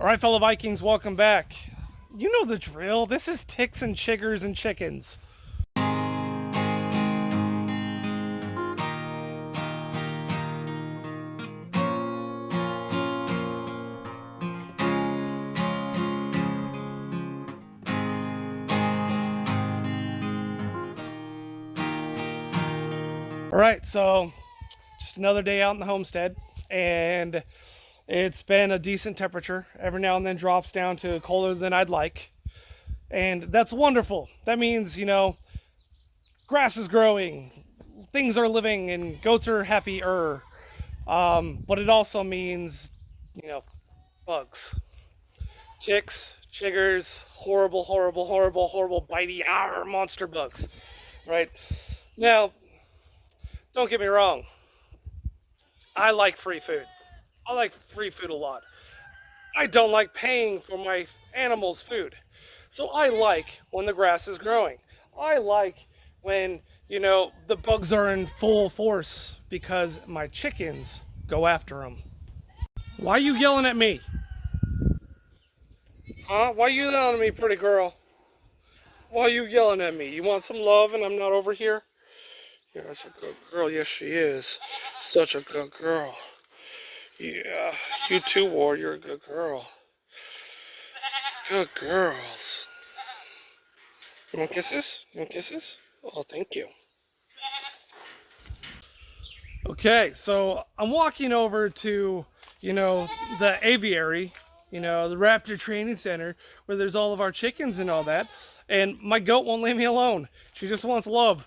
All right, fellow Vikings, welcome back. You know the drill. This is ticks and chiggers and chickens. All right, so just another day out in the homestead, and it's been a decent temperature. Every now and then drops down to colder than I'd like, and that's wonderful. That means, you know, grass is growing, things are living, and goats are happier. But it also means, you know, bugs, ticks, chiggers, horrible, horrible, horrible, horrible, bitey, monster bugs, right? Now, don't get me wrong. I like free food. I like free food a lot. I don't like paying for my animals' food. So I like when the grass is growing. I like when, you know, the bugs are in full force because my chickens go after them. Why are you yelling at me? Huh? Why are you yelling at me, pretty girl? Why are you yelling at me? You want some love and I'm not over here? You're such a good girl. Yes, she is. Such a good girl. Yeah, you too, Ward. You're a good girl. Good girls. You want kisses? You want kisses? Oh, thank you. Okay, so I'm walking over to, you know, the aviary, you know, the Raptor Training Center, where there's all of our chickens and all that, and my goat won't leave me alone. She just wants love.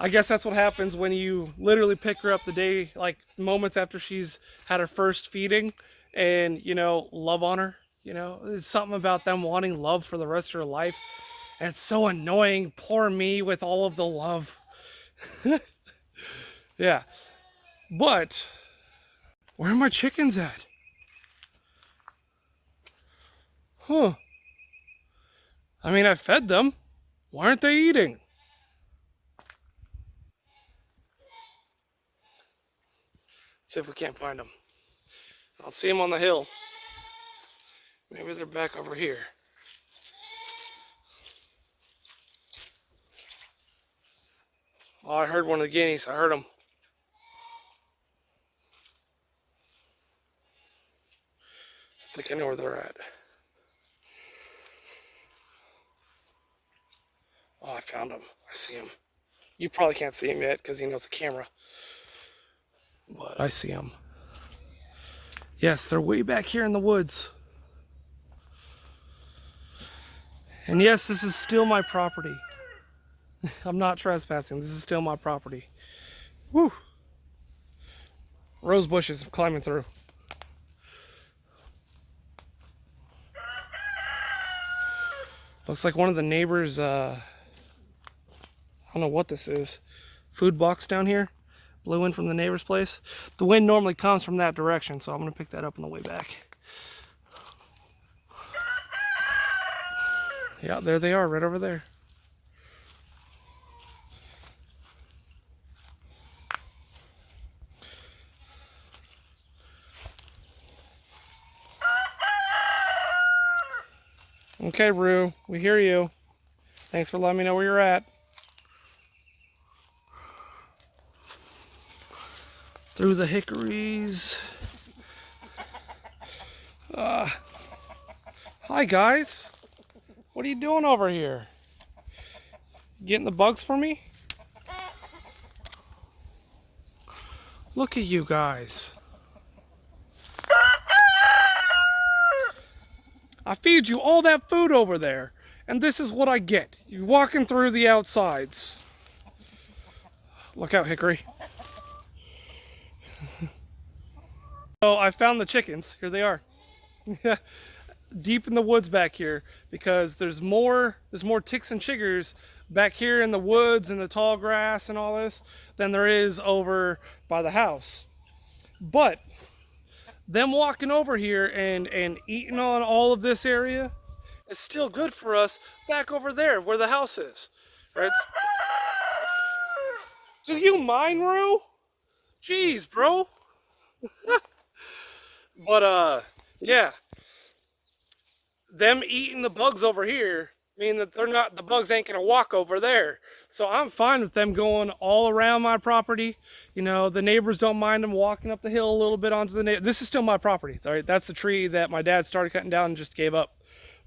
I guess that's what happens when you literally pick her up the day, like moments after she's had her first feeding, and, you know, love on her. You know, there's something about them wanting love for the rest of her life. And it's so annoying. Poor me with all of the love. Yeah. But, where are my chickens at? Huh. I mean, I fed them. Why aren't they eating? See if we can't find them. I'll see them on the hill. Maybe they're back over here. Oh, I heard one of the guineas. I heard them. I think I know where they're at. Oh, I found them. I see them. You probably can't see them yet because, you know, it's a camera. But I see them. Yes, they're way back here in the woods. And yes, this is still my property. I'm not trespassing. This is still my property. Woo! Rose bushes climbing through. Looks like one of the neighbors, I don't know what this is. Food box down here. Blew in from the neighbor's place. The wind normally comes from that direction, so I'm going to pick that up on the way back. Yeah, there they are, right over there. Okay, Rue, we hear you. Thanks for letting me know where you're at. Through the hickories. Hi guys. What are you doing over here? Getting the bugs for me? Look at you guys. I feed you all that food over there, and this is what I get. You're walking through the outsides. Look out, Hickory. So I found the chickens. Here they are. Deep in the woods back here, because there's more ticks and chiggers back here in the woods and the tall grass and all this than there is over by the house. But them walking over here and eating on all of this area is still good for us back over there where the house is. Right? Do you mind, Rue? Jeez, bro. But yeah, them eating the bugs over here mean that the bugs ain't gonna walk over there. So I'm fine with them going all around my property. You know, the neighbors don't mind them walking up the hill a little bit onto the neighbor. This is still my property. All right, that's the tree that my dad started cutting down and just gave up.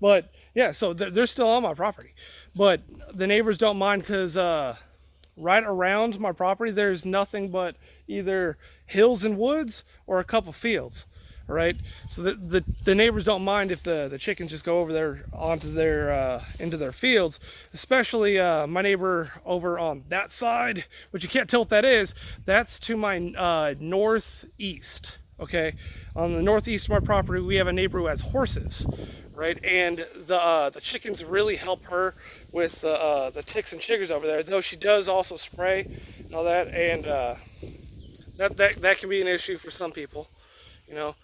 But yeah, so they're still on my property. But the neighbors don't mind because right around my property there's nothing but either hills and woods or a couple fields. Right, so the neighbors don't mind if the chickens just go over there onto their into their fields, especially my neighbor over on that side, which you can't tell what that is. That's to my northeast. Okay, on the northeast of my property we have a neighbor who has horses, right, and the chickens really help her with the ticks and chiggers over there, though she does also spray and all that, and that can be an issue for some people, you know.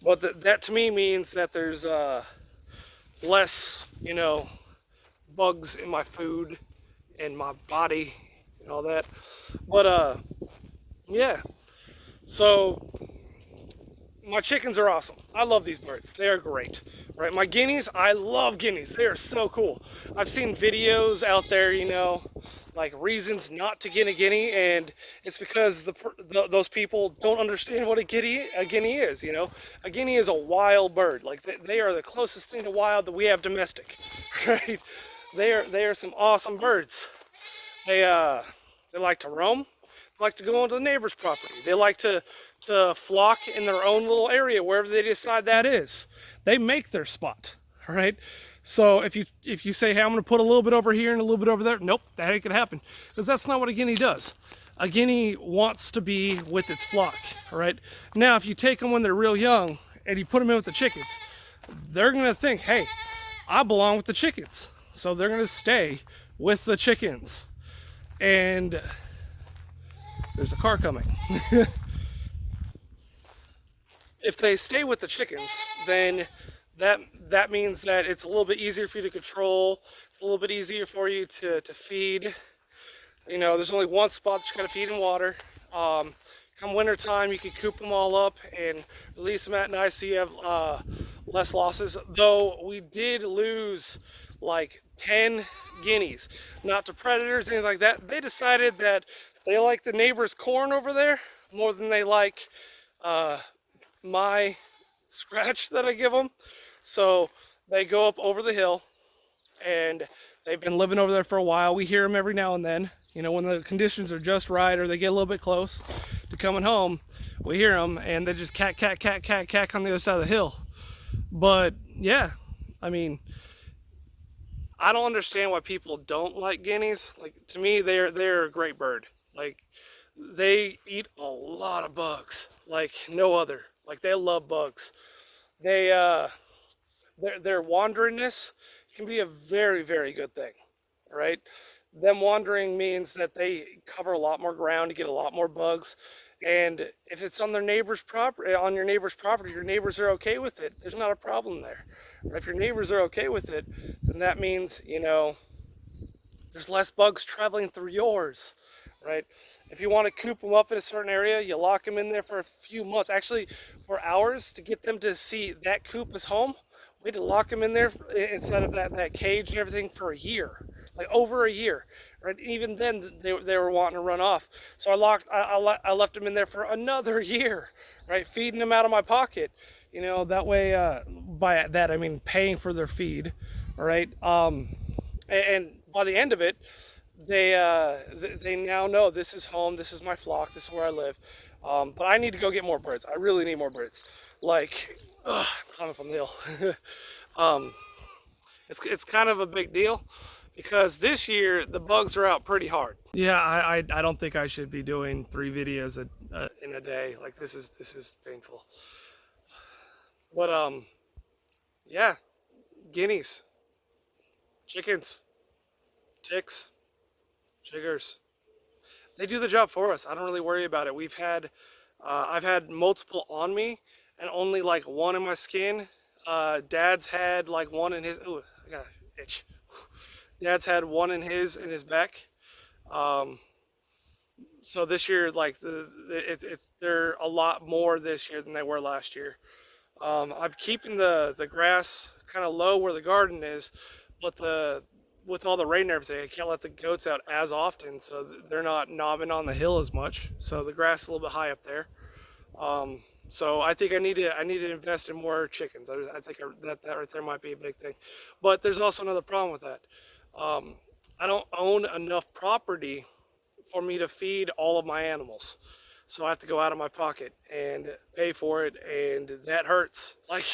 But that to me means that there's less, you know, bugs in my food and my body and all that. But yeah, so my chickens are awesome. I love these birds. They are great. Right, my guineas, I love guineas. They are so cool. I've seen videos out there, you know, like reasons not to get a guinea, and it's because those people don't understand what a guinea is. You know, a guinea is a wild bird. Like they are the closest thing to wild that we have domestic. Right? They are some awesome birds. They like to roam. They like to go onto the neighbor's property. They like to flock in their own little area wherever they decide that is. They make their spot. All right. So if you say, hey, I'm going to put a little bit over here and a little bit over there, nope, that ain't going to happen, because that's not what a guinea does. A guinea wants to be with its flock. All right. Now, if you take them when they're real young and you put them in with the chickens, they're going to think, hey, I belong with the chickens. So they're going to stay with the chickens. And there's a car coming. If they stay with the chickens, then that means that it's a little bit easier for you to control. It's a little bit easier for you to feed. You know, there's only one spot that you gotta feed and water. Come winter time, you can coop them all up and release them at night so you have less losses. Though we did lose like 10 guineas, not to predators, anything like that. They decided that they like the neighbor's corn over there more than they like my scratch that I give them. So they go up over the hill, and they've been living over there for a while. We hear them every now and then, you know, when the conditions are just right or they get a little bit close to coming home. We hear them, and they just cack on the other side of the hill. But yeah, I mean, I don't understand why people don't like guineas. Like, to me, they're a great bird. Like, they eat a lot of bugs like no other. Like, they love bugs. They their wanderingness can be a very, very good thing, right? Them wandering means that they cover a lot more ground to get a lot more bugs. And if it's on their neighbor's property, your neighbors are okay with it. There's not a problem there. If your neighbors are okay with it, then that means, you know, there's less bugs traveling through yours, right? If you want to coop them up in a certain area, you lock them in there for a few months, actually for hours, to get them to see that coop is home. We had to lock them in there instead of that cage and everything for a year, like over a year, right? Even then they were wanting to run off. So I left them in there for another year, right? Feeding them out of my pocket, you know, that way, by that I mean paying for their feed, all right? And by the end of it, they now know this is home, this is my flock, this is where I live. But I need to go get more birds. I really need more birds. Like, climbing up on the hill. It's kind of a big deal because this year the bugs are out pretty hard. Yeah, I don't think I should be doing 3 videos in a day. Like, this is painful. But yeah, guineas, chickens, ticks, chiggers, they do the job for us. I don't really worry about it. I've had multiple on me and only like one in my skin. Dad's had like one in his, ooh, I got an itch. Dad's had one in his back. So this year, like they're a lot more this year than they were last year. I'm keeping the grass kind of low where the garden is, but with all the rain and everything, I can't let the goats out as often, so they're not knobbing on the hill as much. So the grass is a little bit high up there. So I think I need to invest in more chickens. I think that right there might be a big thing. But there's also another problem with that. Um, I don't own enough property for me to feed all of my animals. So I have to go out of my pocket and pay for it, and that hurts. Like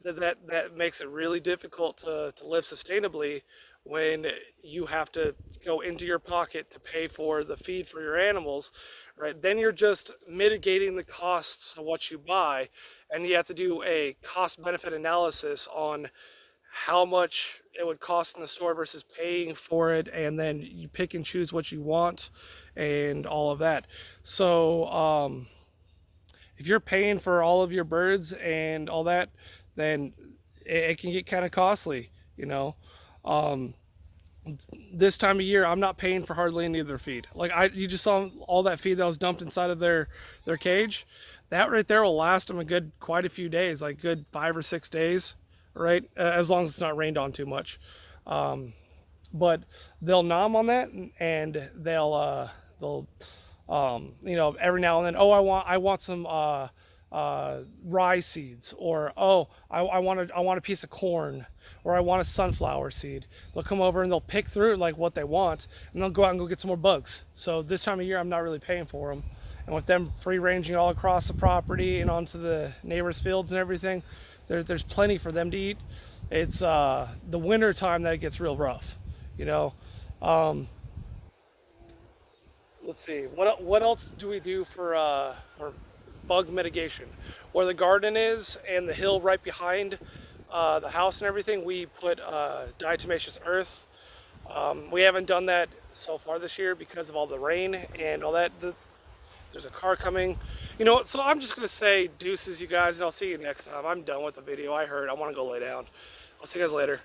that makes it really difficult to live sustainably when you have to go into your pocket to pay for the feed for your animals, right? Then you're just mitigating the costs of what you buy, and you have to do a cost benefit analysis on how much it would cost in the store versus paying for it, and then you pick and choose what you want and all of that. So if you're paying for all of your birds and all that, then it can get kind of costly, you know. um, this time of year I'm not paying for hardly any of their feed. Like you just saw all that feed that was dumped inside of their cage. That right there will last them a good quite a few days, like good 5 or 6 days, right? As long as it's not rained on too much. um, but they'll nom on that, and they'll every now and then, oh, I want some rye seeds, or oh, I want a piece of corn, or I want a sunflower seed. They'll come over and they'll pick through like what they want, and they'll go out and go get some more bugs. So this time of year I'm not really paying for them, and with them free ranging all across the property and onto the neighbors' fields and everything, there's plenty for them to eat. It's the winter time that it gets real rough, you know. Um, let's see, what else do we do for bug mitigation? Where the garden is and the hill right behind the house and everything, we put diatomaceous earth. We haven't done that so far this year because of all the rain and all that. There's a car coming. You know what? So I'm just gonna say deuces, you guys, and I'll see you next time. I'm done with the video. I want to go lay down. I'll see you guys later.